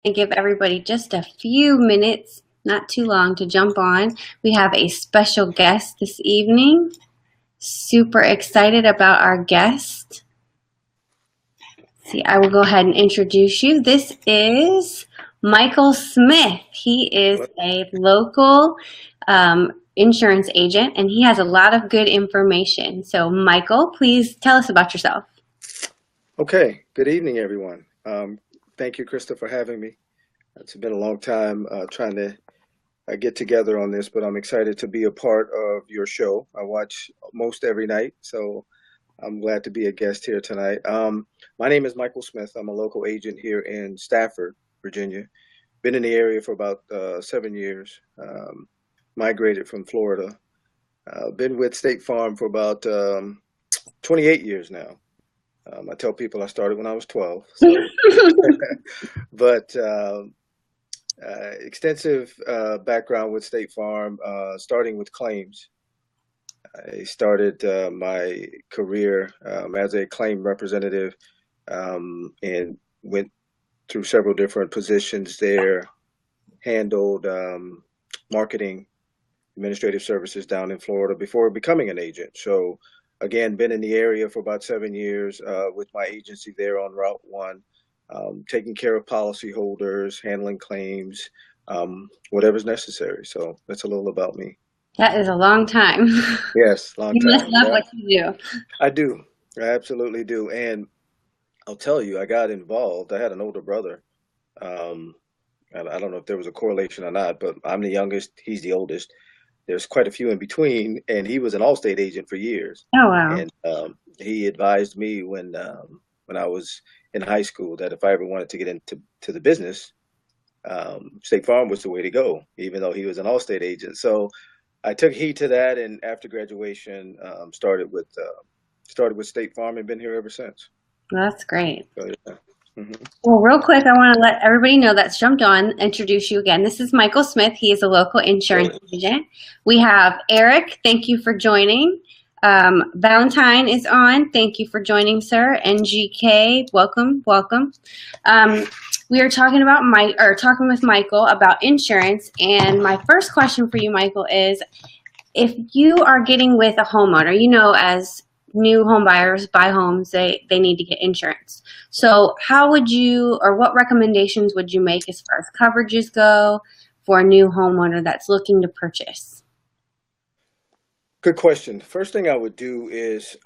And give everybody just a few minutes, not too long, to jump on. We have a special guest this evening. Super excited about our guest. See, I will go ahead and introduce you. This is Michael Smith. He is a local insurance agent, and he has a lot of good information. So, Michael, please tell us about yourself. Okay, good evening, everyone. Thank you, Krista, for having me. It's been a long time trying to get together on this, but I'm excited to be a part of your show. I watch most every night, so I'm glad to be a guest here tonight. My name is Michael Smith. I'm a local agent here in Stafford, Virginia. Been in the area for about 7 years. Migrated from Florida. Been with State Farm for about 28 years now. I tell people I started when I was 12. So, but extensive background with State Farm, starting with claims. I started my career as a claim representative and went through several different positions there, handled marketing, administrative services down in Florida before becoming an agent. So, again, been in the area for about 7 years with my agency there on Route 1, taking care of policyholders, handling claims, whatever's necessary. So that's a little about me. That is a long time. Yes, long You must time. love Yeah, what you do. I do. I absolutely do. And I'll tell you, I got involved. I had an older brother. Um, and I don't know if there was a correlation or not, but I'm the youngest. He's the oldest. There's quite a few in between, and he was an Allstate agent for years. Oh, wow. And he advised me when I was in high school that if I ever wanted to get into the business, State Farm was the way to go, even though he was an Allstate agent. So I took heed to that, and after graduation, started with State Farm and been here ever since. That's great. So, yeah. hmm Well, real quick, I want to let everybody know that's jumped on, introduce you again. This is Michael Smith. He is a local insurance agent. We have Eric. Thank you for joining. Valentine is on. Thank you for joining, sir. NGK, welcome, welcome. We are talking about talking with Michael about insurance, and my first question for you, Michael, is if you are getting with a homeowner, as new home buyers buy homes, they need to get insurance. So how would you, or what recommendations would you make as far as coverages go for a new homeowner that's looking to purchase? Good question. First thing I would do is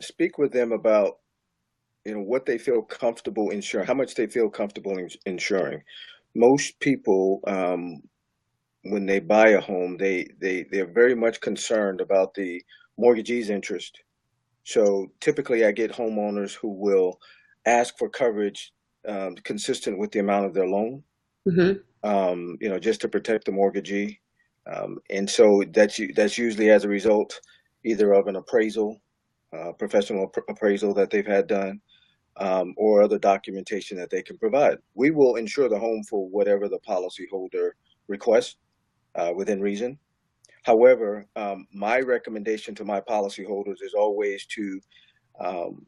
speak with them about what they feel comfortable insuring, how much they feel comfortable insuring. Most people, when they buy a home, they're very much concerned about the mortgagee's interest. So typically, I get homeowners who will ask for coverage consistent with the amount of their loan, Mm-hmm. just to protect the mortgagee. And so that's usually as a result either of an appraisal, professional appraisal that they've had done, or other documentation that they can provide. We will insure the home for whatever the policyholder requests within reason. However, my recommendation to my policyholders is always to um,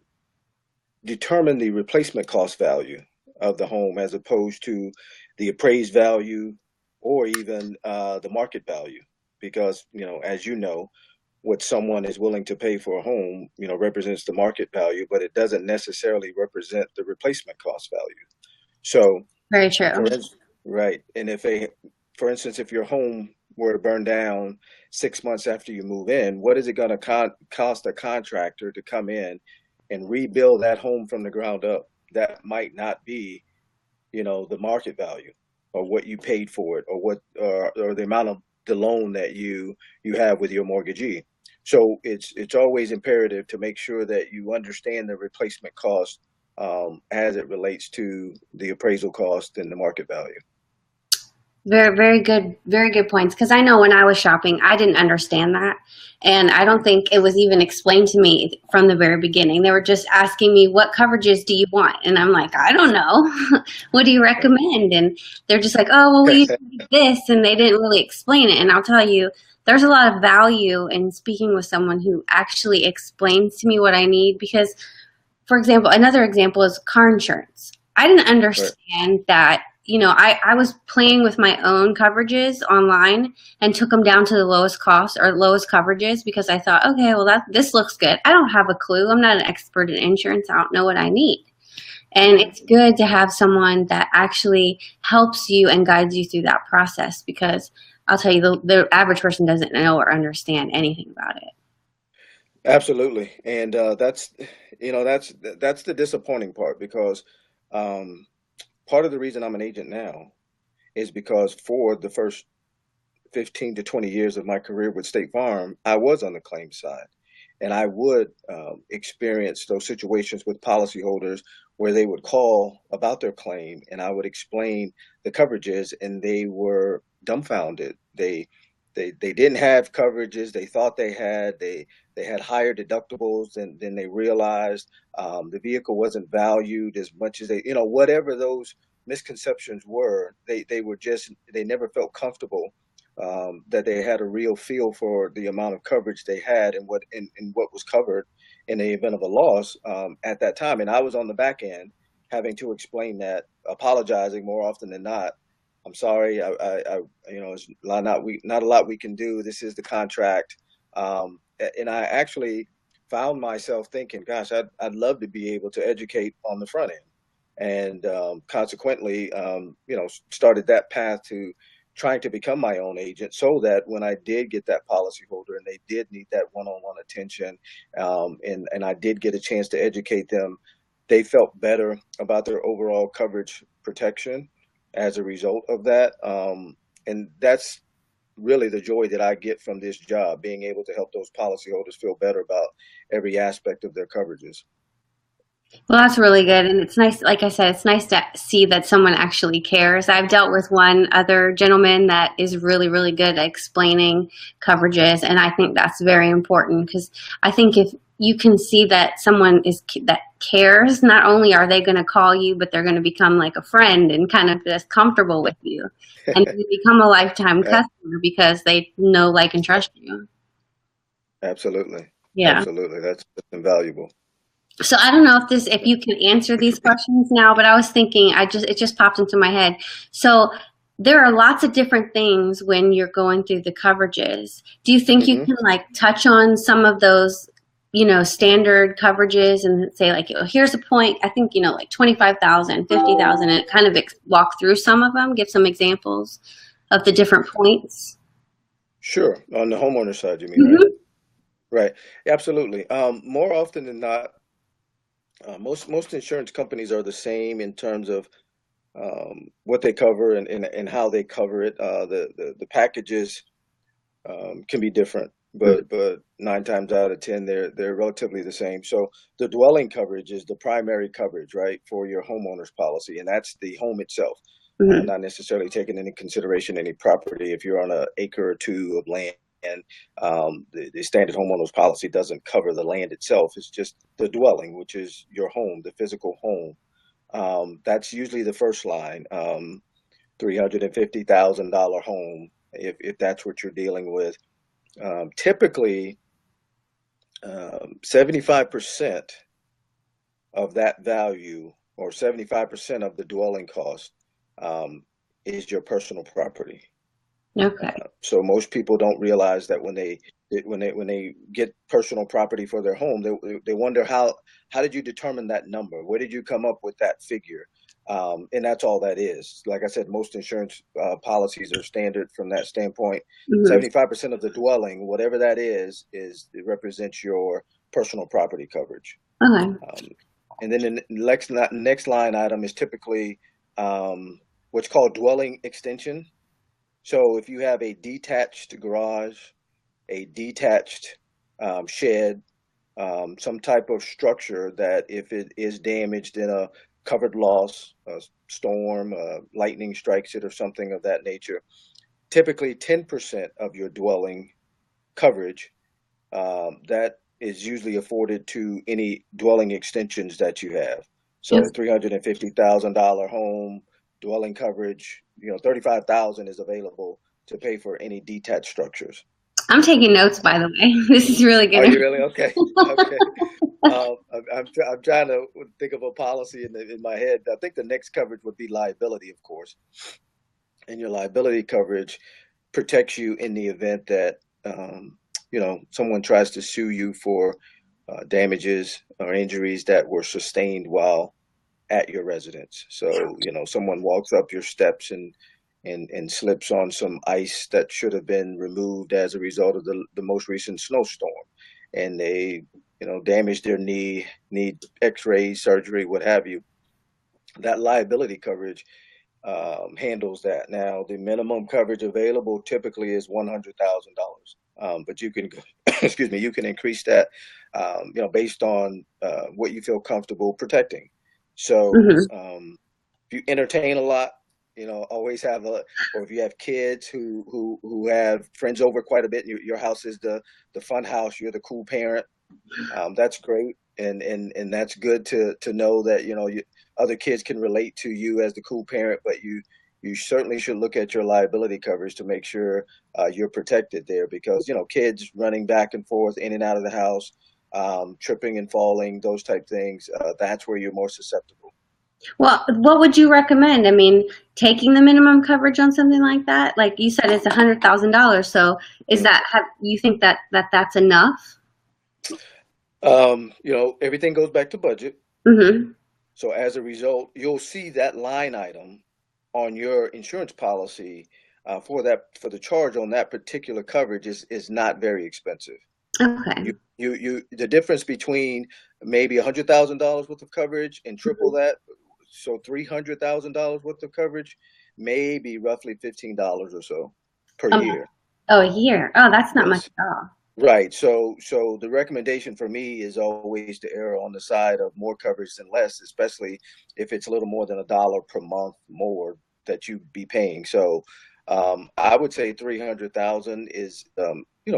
determine the replacement cost value of the home as opposed to the appraised value or even the market value. Because, as you know, what someone is willing to pay for a home, represents the market value, but it doesn't necessarily represent the replacement cost value. So, Very true. right. And for instance, if your home were to burn down 6 months after you move in, what is it going to cost a contractor to come in and rebuild that home from the ground up? That might not be, the market value or what you paid for it or or the amount of the loan that you have with your mortgagee. So it's always imperative to make sure that you understand the replacement cost as it relates to the appraisal cost and the market value. Very good points. Because I know when I was shopping, I didn't understand that. And I don't think it was even explained to me from the very beginning. They were just asking me, what coverages do you want? And I'm like, I don't know. What do you recommend? And they're just like, oh, well, we use this. And they didn't really explain it. And I'll tell you, there's a lot of value in speaking with someone who actually explains to me what I need. Because, for example, another example is car insurance. I didn't Right. understand that I was playing with my own coverages online and took them down to the lowest cost or lowest coverages because I thought, okay, well, this looks good. I don't have a clue. I'm not an expert in insurance. I don't know what I need. And it's good to have someone that actually helps you and guides you through that process, because I'll tell you, the average person doesn't know or understand anything about it. Absolutely. And that's the disappointing part, because um, part of the reason I'm an agent now is because for the first 15 to 20 years of my career with State Farm, I was on the claims side. And I would experience those situations with policyholders where they would call about their claim, and I would explain the coverages, and they were dumbfounded. They didn't have coverages they thought they had. They had higher deductibles than they realized. The vehicle wasn't valued as much as whatever those misconceptions were. They never felt comfortable that they had a real feel for the amount of coverage they had and what was covered in the event of a loss at that time. And I was on the back end having to explain that, apologizing more often than not. I'm sorry, it's not a lot we can do. This is the contract. And I actually found myself thinking, gosh, I'd love to be able to educate on the front end, and consequently, started that path to trying to become my own agent, so that when I did get that policyholder and they did need that one-on-one attention, and I did get a chance to educate them, they felt better about their overall coverage protection as a result of that. And that's really the joy that I get from this job, being able to help those policyholders feel better about every aspect of their coverages. Well, that's really good. And it's nice, like I said, it's nice to see that someone actually cares. I've dealt with one other gentleman that is really, really good at explaining coverages. And I think that's very important, because I think if you can see that someone that cares, not only are they going to call you, but they're going to become like a friend and kind of just comfortable with you. And you become a lifetime customer because they know, like, and trust you. Absolutely. Yeah. Absolutely. That's invaluable. So I don't know if you can answer these questions now, but I was thinking, it just popped into my head. So there are lots of different things when you're going through the coverages. Do you think you can like touch on some of those, standard coverages and say like, here's a point, I think, like 25,000, 50,000, and kind of walk through some of them, give some examples of the different points? Sure. On the homeowner side, you mean, right? Right. Absolutely. More often than not, most insurance companies are the same in terms of what they cover and how they cover it. The packages can be different, but 9 times out of 10 they're relatively the same. So the dwelling coverage is the primary coverage, right, for your homeowner's policy, and that's the home itself. Not necessarily taking into consideration any property. If you're on an acre or two of land, and the standard homeowners policy doesn't cover the land itself. It's just the dwelling, which is your home, the physical home. That's usually the first line. $350,000 home, if that's what you're dealing with. Typically, 75% of that value, or 75% of the dwelling cost, is your personal property. Okay. So most people don't realize that when they get personal property for their home, they wonder how did you determine that number? Where did you come up with that figure? And that's all that is. Like I said, most insurance policies are standard from that standpoint. 75% of the dwelling, whatever that is it represents your personal property coverage. Okay. And then the next line item is typically what's called dwelling extension. So if you have a detached garage, a detached shed, some type of structure that if it is damaged in a covered loss, a storm, lightning strikes it or something of that nature, typically 10% of your dwelling coverage, that is usually afforded to any dwelling extensions that you have. So $350,000 home dwelling coverage, $35,000 is available to pay for any detached structures. I'm taking notes, by the way. This is really good. Are you really? Okay. Okay. I'm trying to think of a policy in my head. I think the next coverage would be liability, of course, and your liability coverage protects you in the event that someone tries to sue you for damages or injuries that were sustained while at your residence. So, someone walks up your steps and slips on some ice that should have been removed as a result of the most recent snowstorm, and they, damage their knee, need X-rays, surgery, what have you. That liability coverage handles that. Now, the minimum coverage available typically is $100,000, but you can, excuse me, you can increase that, based on what you feel comfortable protecting. So, Hmm. if you entertain a lot, always have or if you have kids who have friends over quite a bit, and your house is the fun house, you're the cool parent. That's great, and that's good to know that other kids can relate to you as the cool parent, but you certainly should look at your liability coverage to make sure you're protected there, because kids running back and forth in and out of the house, tripping and falling, those type things, that's where you're more susceptible. Well, what would you recommend? I mean, taking the minimum coverage on something like that, like you said, it's $100,000. So, is Mm. that have you think that's enough? Everything goes back to budget. Hmm. So as a result, you'll see that line item on your insurance policy for the charge on that particular coverage is not very expensive. Okay. The difference between maybe $100,000 worth of coverage and triple that, so $300,000 worth of coverage, may be roughly $15 or so per Um, year. oh, a year. Oh, that's not much Yes. at all. Right. So the recommendation for me is always to err on the side of more coverage than less, especially if it's a little more than $1 per month more that you be paying. So I would say 300,000 is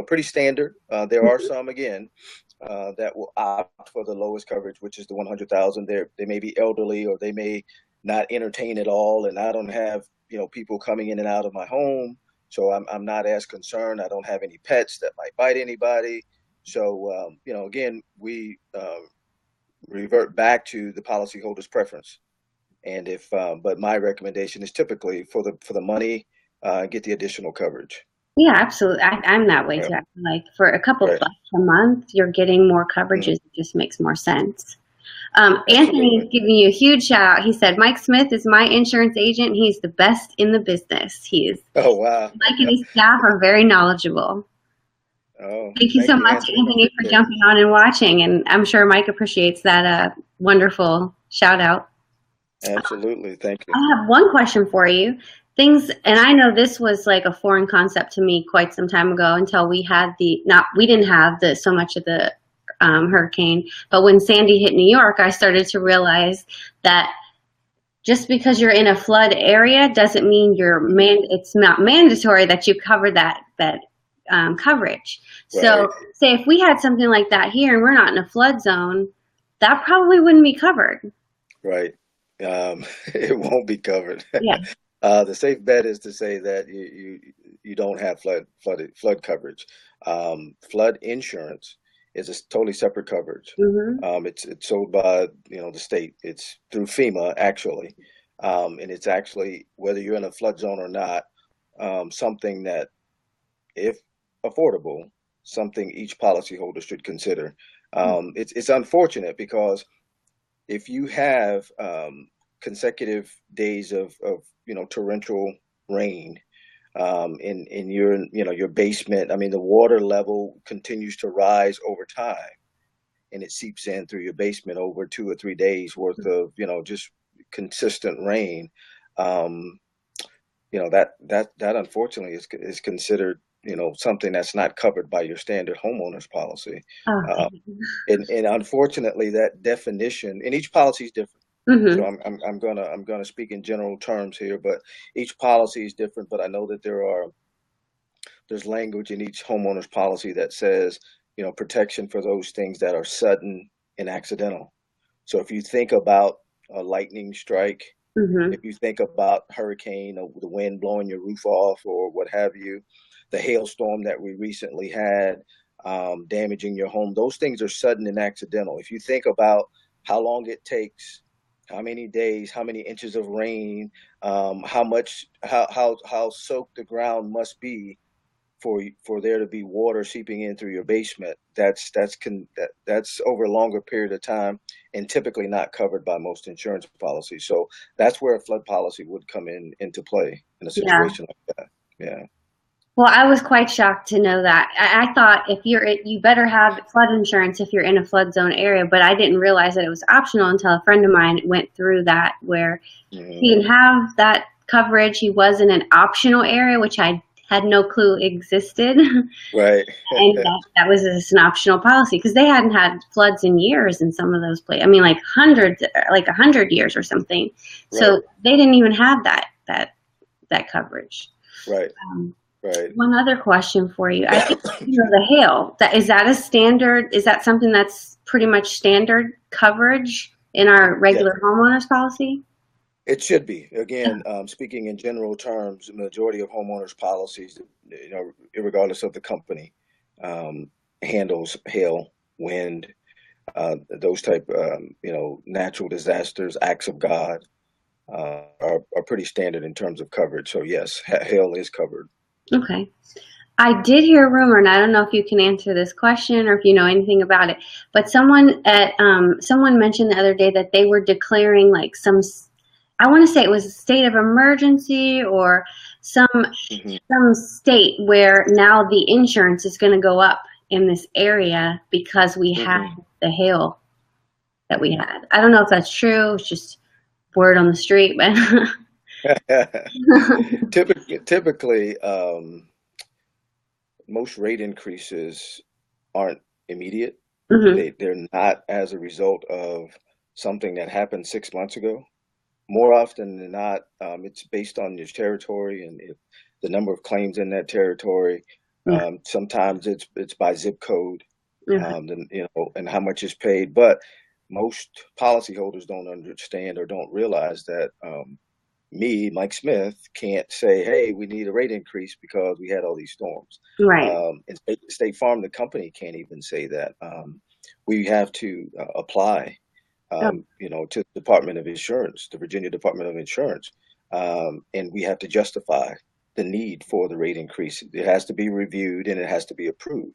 pretty standard. There are some, again, that will opt for the lowest coverage, which is the 100,000. They may be elderly, or they may not entertain at all, and I don't have people coming in and out of my home, so I'm not as concerned. I don't have any pets that might bite anybody. So again, we revert back to the policyholder's preference. And if but my recommendation is typically for the money, get the additional coverage. Yeah, absolutely. I'm that way Right. too. I feel like for a couple Right. bucks a month, you're getting more coverages. Mhm. It just makes more sense. Anthony's Absolutely. giving you a huge shout out. He said, Mike Smith is my insurance agent. He's the best in the business. Oh, wow. Mike and his staff are very knowledgeable. Oh, Thank you so thank you, much, Anthony. I Anthony, for appreciate it. jumping on and watching. And I'm sure Mike appreciates that wonderful shout out. Absolutely. Thank you. I have one question for you. And I know this was like a foreign concept to me quite some time ago until we had we didn't have so much of the hurricane, but when Sandy hit New York, I started to realize that just because you're in a flood area doesn't mean it's not mandatory that you cover that coverage. Right. So, say if we had something like that here and we're not in a flood zone, that probably wouldn't be covered. Right. It won't be covered. Yeah. The safe bet is to say that you don't have flood coverage. Flood insurance is a totally separate coverage. Hmm. It's sold by the state. It's through FEMA, actually, and it's actually, whether you're in a flood zone or not, something that, if affordable, something each policyholder should consider. It's unfortunate because if you have consecutive days of torrential rain, in your basement, I mean, the water level continues to rise over time, and it seeps in through your basement over 2 or 3 days worth of just consistent rain. um, that unfortunately is considered something that's not covered by your standard homeowners policy. uh, Okay. and unfortunately, that definition, and each policy is different. So Hmm. I'm gonna speak in general terms here, but each policy is different. But I know that there's language in each homeowner's policy that says, protection for those things that are sudden and accidental. So if you think about a lightning strike, Hmm. if you think about hurricane, or the wind blowing your roof off or what have you, the hailstorm that we recently had, damaging your home. Those things are sudden and accidental. If you think about how long it takes, how many days, how many inches of rain, how soaked the ground must be for there to be water seeping in through your basement. That's over a longer period of time, and typically not covered by most insurance policies. So that's where a flood policy would come into play in a Yeah. situation like that. Yeah. Well, I was quite shocked to know that. I thought if you better have flood insurance if you're in a flood zone area, but I didn't realize that it was optional until a friend of mine went through that where he Mhm. didn't have that coverage. He was in an optional area, which I had no clue existed. Right. And that was just an optional policy because they hadn't had floods in years in some of those places. I mean, like hundreds, like 100 years or something. Right. So they didn't even have that coverage. Right. Um, Right. One other question for you. I think the hail. Is that a standard? Is that something that's pretty much standard coverage in our Yeah. regular homeowners policy? It should be. Again, speaking in general terms, the majority of homeowners policies, regardless of the company, um, handles hail, wind, those type, natural disasters, acts of God, are pretty standard in terms of coverage. So yes, hail is covered. Okay. I did hear a rumor, and I don't know if you can answer this question or if you know anything about it, but someone mentioned the other day that they were declaring like I want to say it was a state of emergency or some Hmm. some state where now the insurance is going to go up in this area because we had Hmm. the hail that we had. I don't know if that's true. It's just word on the street, but Typically, most rate increases aren't immediate. hmm They're not as a result of something that happened 6 months ago. More often than not, it's based on your territory and if the number of claims in that territory. yeah. Sometimes it's by zip code, Okay. and how much is paid. But most policyholders don't understand or don't realize that me, Mike Smith, can't say, "Hey, we need a rate increase because we had all these storms." Right. And State Farm, the company, can't even say that. We have to apply, Oh, to the Department of Insurance, the Virginia Department of Insurance, and we have to justify the need for the rate increase. It has to be reviewed and it has to be approved,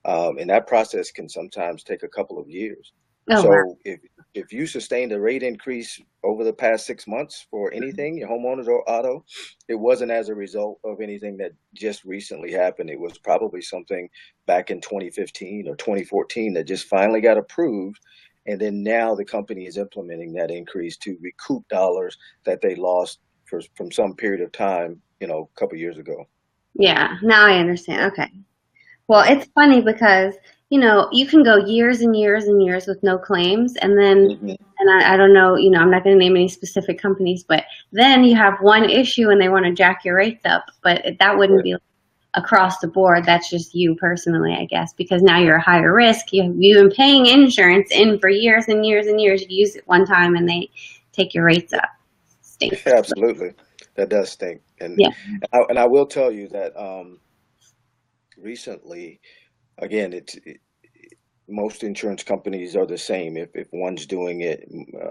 and that process can sometimes take a couple of years. oh wow. So if you sustained a rate increase over the past 6 months for anything, your homeowners or auto, it wasn't as a result of anything that just recently happened. It was probably something back in 2015 or 2014 that just finally got approved. And then now the company is implementing that increase to recoup dollars that they lost from some period of time, a couple of years ago. Yeah, now I understand. Okay. Well, Yeah. it's funny because, you can go years and years and years with no claims, and then, Hmm. and I don't know, I'm not going to name any specific companies, but then you have one issue and they want to jack your rates up, but that wouldn't Right. be across the board. That's just you personally, I guess, because now you're a higher risk. You've been paying insurance in for years and years and years. You use it one time and they take your rates up. Stinks. Absolutely. That does stink. And Yeah. and I will tell you that recently, again, most insurance companies are the same. If one's doing it,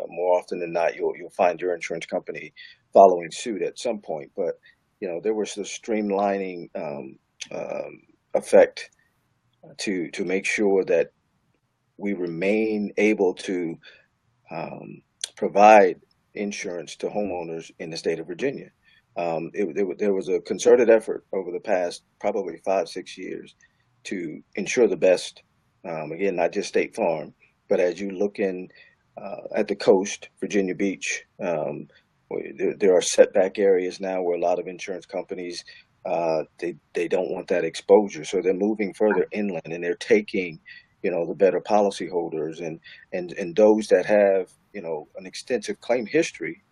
more often than not, you'll find your insurance company following suit at some point. But there was the streamlining effect to make sure that we remain able to um, provide insurance to homeowners in the state of Virginia. There was a concerted effort over the past probably 5, 6 years to ensure the best. Again, not just State Farm, but as you look in at the coast, Virginia Beach, there are setback areas now where a lot of insurance companies they don't want that exposure, so they're moving further inland and they're taking the better policyholders and those that have an extensive claim history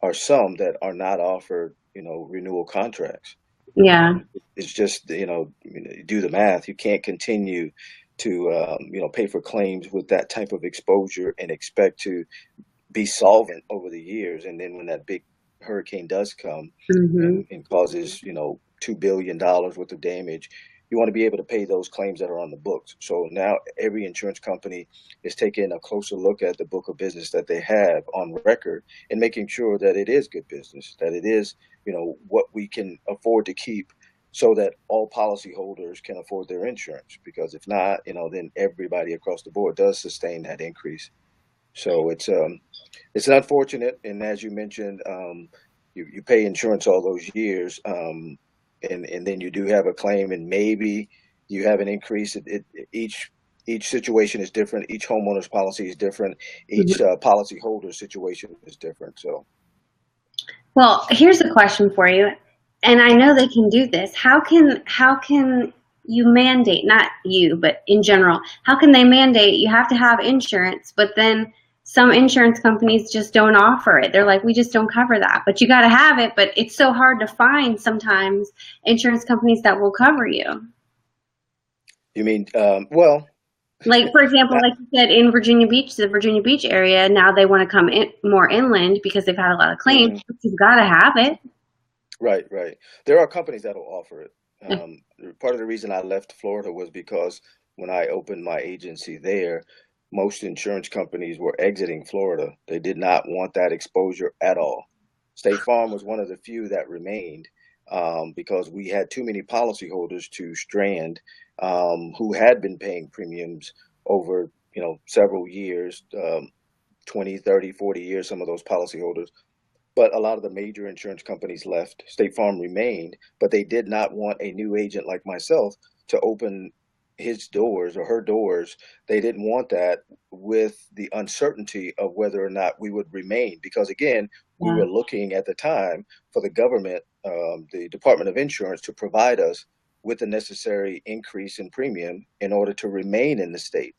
are some that are not offered renewal contracts. Yeah. It's just do the math. You can't continue to pay for claims with that type of exposure and expect to be solvent over the years, and then when that big hurricane does come hmm and causes $2 billion worth of damage, you want to be able to pay those claims that are on the books. So now every insurance company is taking a closer look at the book of business that they have on record and making sure that it is good business, that it is, what we can afford to keep so that all policyholders can afford their insurance. Because if not, then everybody across the board does sustain that increase. So it's unfortunate, and as you mentioned, you pay insurance all those years, and then you do have a claim, and maybe you have an increase. Each situation is different. Each homeowner's policy is different. Each Mhm. policyholder situation is different. So Well, here's a question for you, and I know they can do this. How can you mandate, not you, but in general, how can they mandate you have to have insurance, but then some insurance companies just don't offer it? They're like, we just don't cover that, but you got to have it. But it's so hard to find sometimes insurance companies that will cover you. you mean, well, Like, for example, not like you said, in Virginia Beach, the Virginia Beach area, now they want to come in more inland because they've had a lot of claims. mhm. But you've got to have it. Right, right. There are companies that will offer it. Part of the reason I left Florida was because when I opened my agency there, most insurance companies were exiting Florida. They did not want that exposure at all. State Farm was one of the few that remained, because we had too many policyholders to strand, who had been paying premiums over, several years, 20, 30, 40 years, some of those policyholders. But a lot of the major insurance companies left. State Farm remained, but they did not want a new agent like myself to open his doors or her doors. They didn't want that with the uncertainty of whether or not we would remain. Because again, we Yeah. were looking at the time for the government, the Department of Insurance, to provide us with the necessary increase in premium in order to remain in the state.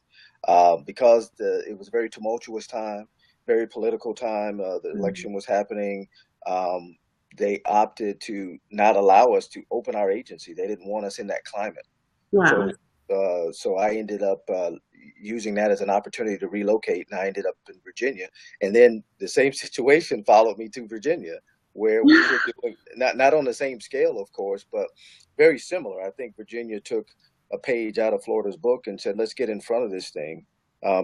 Because it was a very tumultuous time, very political time. The Mhm. election was happening. Um, they opted to not allow us to open our agency. They didn't want us in that climate. Wow. So I ended up using that as an opportunity to relocate, and I ended up in Virginia. And then the same situation followed me to Virginia, where we were doing not on the same scale, of course, but very similar. I think Virginia took a page out of Florida's book and said, "Let's get in front of this thing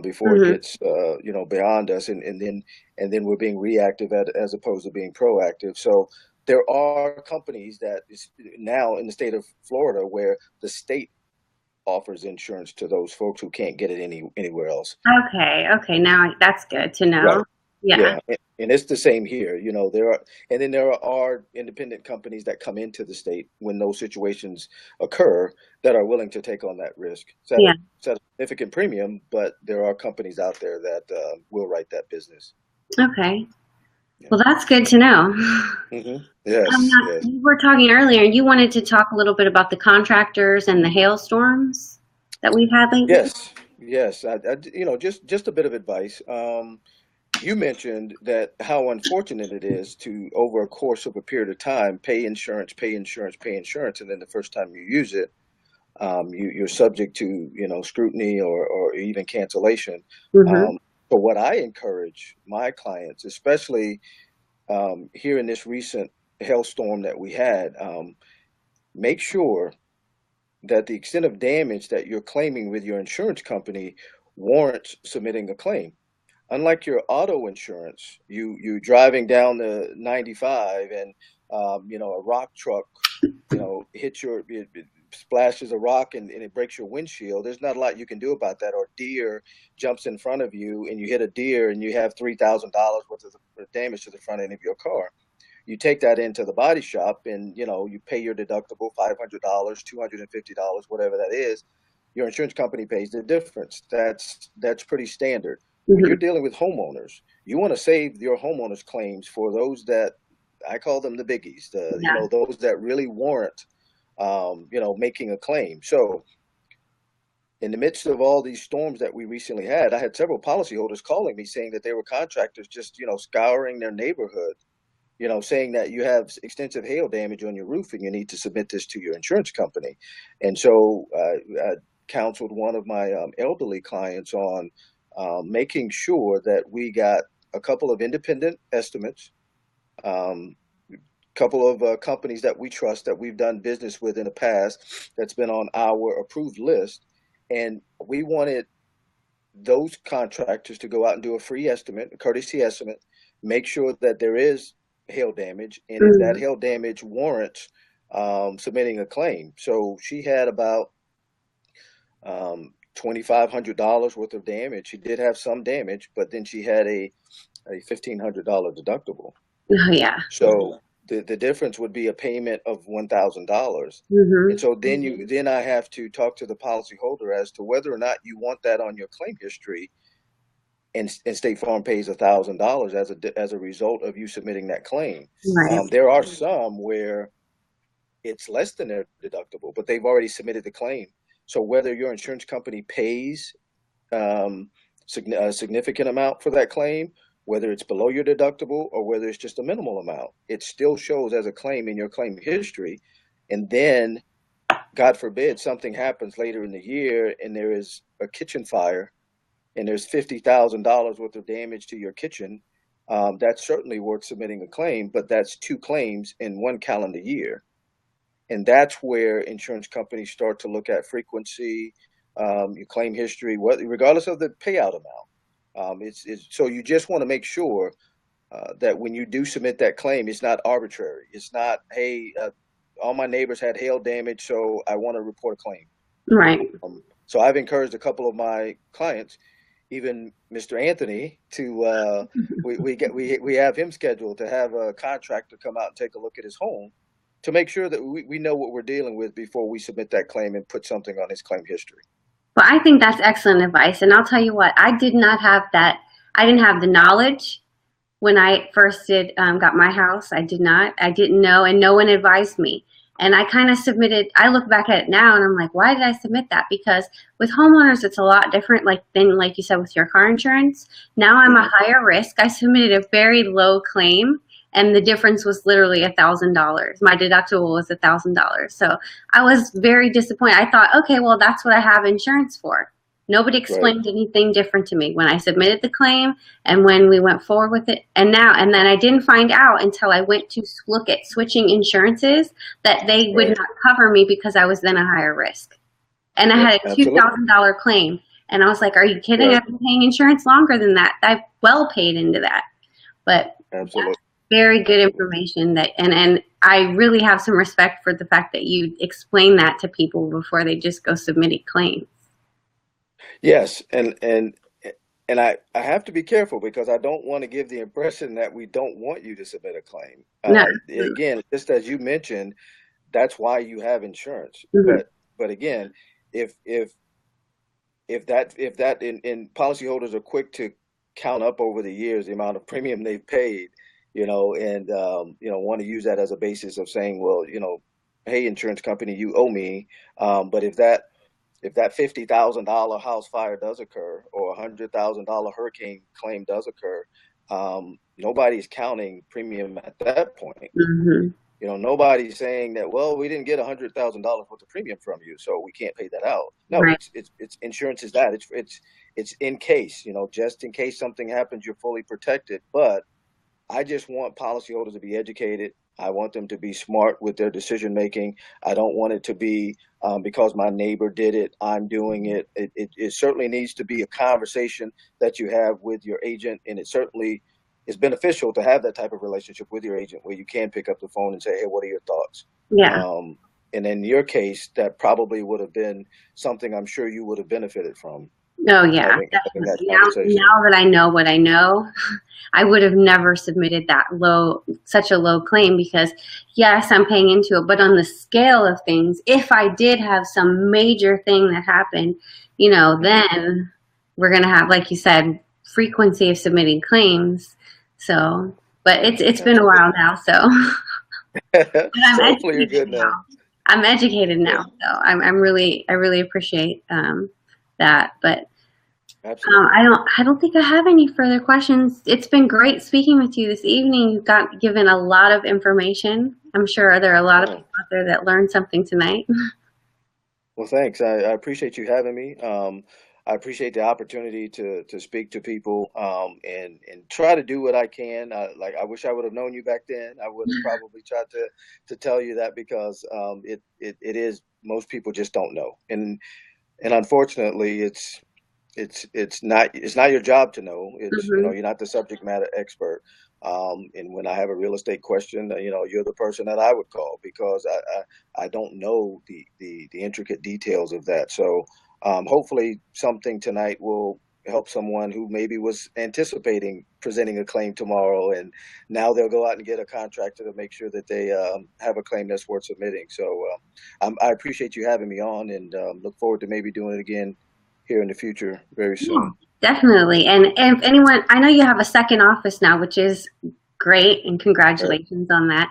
before it Hmm. gets beyond us," and then we're being reactive as opposed to being proactive. So there are companies that is now in the state of Florida where the state offers insurance to those folks who can't get it anywhere else. Okay. Okay. Now that's good to know. Right. Yeah. Yeah. And it's the same here. And then there are independent companies that come into the state when those situations occur that are willing to take on that risk. Yeah. It's at a significant premium, but there are companies out there that will write that business. Okay. Yeah. Well, that's good to know. Yes. Now, Yes. you were talking earlier, you wanted to talk a little bit about the contractors and the hailstorms that we've had lately. Yes. Yes. Just a bit of advice. You mentioned that how unfortunate it is to, over a course of a period of time, pay insurance, pay insurance, pay insurance, and then the first time you use it, you're subject to scrutiny or even cancellation. Hmm. Um, but what I encourage my clients, especially here in this recent hailstorm that we had, make sure that the extent of damage that you're claiming with your insurance company warrants submitting a claim. Unlike your auto insurance, you driving down the 95 and a rock truck hits it splashes a rock and it breaks your windshield. There's not a lot you can do about that. Or deer jumps in front of you and you hit a deer and you have $3,000 worth of damage to the front end of your car. You take that into the body shop and you pay your deductible, $500, $250, whatever that is. Your insurance company pays the difference. That's pretty standard. When Hmm. you're dealing with homeowners, you want to save your homeowners claims for those that, I call them the biggies, Yeah. those that really warrant making a claim. So in the midst of all these storms that we recently had, I had several policyholders calling me saying that they were contractors just scouring their neighborhood, saying that you have extensive hail damage on your roof and you need to submit this to your insurance company. And so I counseled one of my elderly clients on making sure that we got a couple of independent estimates, um, couple of companies that we trust that we've done business with in the past that's been on our approved list, and we wanted those contractors to go out and do a free estimate, a courtesy estimate, make sure that there is hail damage, and if that Mhm. hail damage warrants submitting a claim. So she had about $2,500 worth of damage. She did have some damage, but then she had a $1,500 deductible. Oh, yeah. So the difference would be a payment of $1,000. And Mhm. so then I have to talk to the policyholder as to whether or not you want that on your claim history, and State Farm pays $1,000 as a result of you submitting that claim. Right. There are some where it's less than their deductible, but they've already submitted the claim. So whether your insurance company pays um, a significant amount for that claim, whether it's below your deductible or whether it's just a minimal amount, it still shows as a claim in your claim history. And then, God forbid, something happens later in the year and there is a kitchen fire and there's $50,000 worth of damage to your kitchen. That's certainly worth submitting a claim, but that's two claims in one calendar year. And that's where insurance companies start to look at frequency, your claim history, regardless of the payout amount. It's so you just want to make sure that when you do submit that claim, it's not arbitrary. It's not, hey, all my neighbors had hail damage, so I want to report a claim. Right. So I've encouraged a couple of my clients, even Mr. Anthony, to we have him scheduled to have a contractor come out and take a look at his home to make sure that we know what we're dealing with before we submit that claim and put something on his claim history. Well, I think that's excellent advice. And I'll tell you what, I did not have that. I didn't have the knowledge when I first got my house. I didn't know, and no one advised me. And I kind of submitted, I look back at it now and I'm like, why did I submit that? Because with homeowners, it's a lot different, like you said, with your car insurance. Now I'm a higher risk. I submitted a very low claim, and the difference was literally $1,000. My deductible was $1,000. So I was very disappointed. I thought, okay, well, that's what I have insurance for. Nobody Right. explained anything different to me when I submitted the claim and when we went forward with it. And then I didn't find out until I went to look at switching insurances that they would Right. not cover me because I was then a higher risk. And I Yep. had a Absolutely. $2,000 claim. And I was like, are you kidding? Right. I've been paying insurance longer than that. I've well paid into that. But Absolutely. very good information and I really have some respect for the fact that you explain that to people before they just go submitting claims. Yes, and I have to be careful because I don't want to give the impression that we don't want you to submit a claim. No. Again, just as you mentioned, that's why you have insurance. Mhm. But again, if if if that in policyholders are quick to count up over the years the amount of premium they've paid, and want to use that as a basis of saying, well, hey, insurance company, you owe me. But if that $50,000 house fire does occur or $100,000 hurricane claim does occur, nobody's counting premium at that point. Mhm. Nobody's saying that, well, we didn't get $100,000 worth of premium from you, so we can't pay that out. No, Right. it's insurance is that it's in case, just in case something happens, you're fully protected. But I just want policyholders to be educated. I want them to be smart with their decision making. I don't want it to be because my neighbor did it, I'm doing it. It certainly needs to be a conversation that you have with your agent, and it certainly is beneficial to have that type of relationship with your agent where you can pick up the phone and say, "Hey, what are your thoughts?" Yeah. Um, and in your case, that probably would have been something I'm sure you would have benefited from Oh, yeah, having that definitely. conversation. Now that I know what I know, I would have never submitted such a low claim because, yes, I'm paying into it, but on the scale of things, if I did have some major thing that happened, Mhm. then we're going to have, like you said, frequency of submitting claims. So, but it's been a while Absolutely. now, so but I'm So hopefully you're educated good now. now. I'm educated Yeah, now, so I really appreciate that. But absolutely. I don't think I have any further questions. It's been great speaking with you this evening. You've got given a lot of information. I'm sure there are a lot of Oh, people out there that learned something tonight. well, thanks. I appreciate you having me. I appreciate the opportunity to speak to people, and try to do what I can. Like I wish I would have known you back then. I would have probably tried to tell you that because it is most people just don't know, and unfortunately it's not your job to know. It's, you know, Hmm. you're not the subject matter expert. And when I have a real estate question, you know, you're the person that I would call because I don't know the intricate details of that. So hopefully something tonight will help someone who maybe was anticipating presenting a claim tomorrow, and now they'll go out and get a contractor to make sure that they have a claim that's worth submitting. So I appreciate you having me on, and look forward to maybe doing it again here in the future very Yeah, soon. definitely. And if anyone, I know you have a second office now, which is great, and Right. congratulations on that.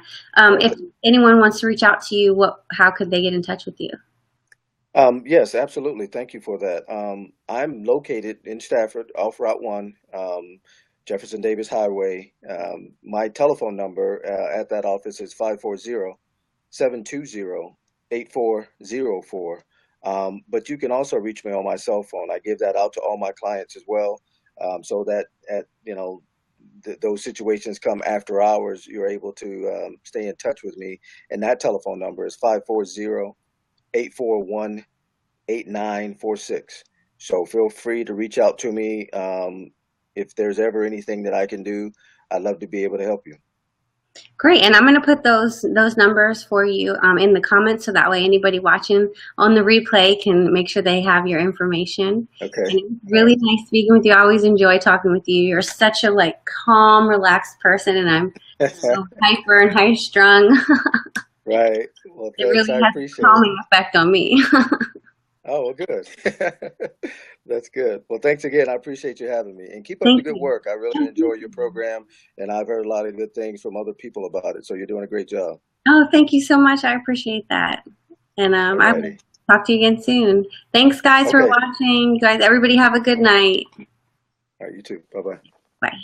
If Right. anyone wants to reach out to you, how could they get in touch with you? Yes, absolutely. Thank you for that. I'm located in Stafford, off Route 1, Jefferson Davis Highway. My telephone number at that office is 540-720-8404. But you can also reach me on my cell phone. I give that out to all my clients as well, so that you know, those situations come after hours, you're able to stay in touch with me. And that telephone number is 540-841-8946. So feel free to reach out to me. If there's ever anything that I can do, I'd love to be able to help you. Great, and I'm going to put those numbers for you in the comments, so that way anybody watching on the replay can make sure they have your information. And Okay. it was All really nice speaking with you. I always enjoy talking with you. You're such a like calm, relaxed person, and I'm right. so hyper and high strung. Right. Well, It thanks. really I has a appreciate it. calming effect on me. Oh, well, good. That's good. Well, thanks again. I appreciate you having me. And keep up the Thank good you. work. I really enjoy your program, and I've heard a lot of good things from other people about it. So you're doing a great job. Oh, thank you so much. I appreciate that. And All I will righty. talk to you again soon. Thanks, guys, for Okay. watching. You guys, everybody have a good night. All right. You too. Bye bye. Bye.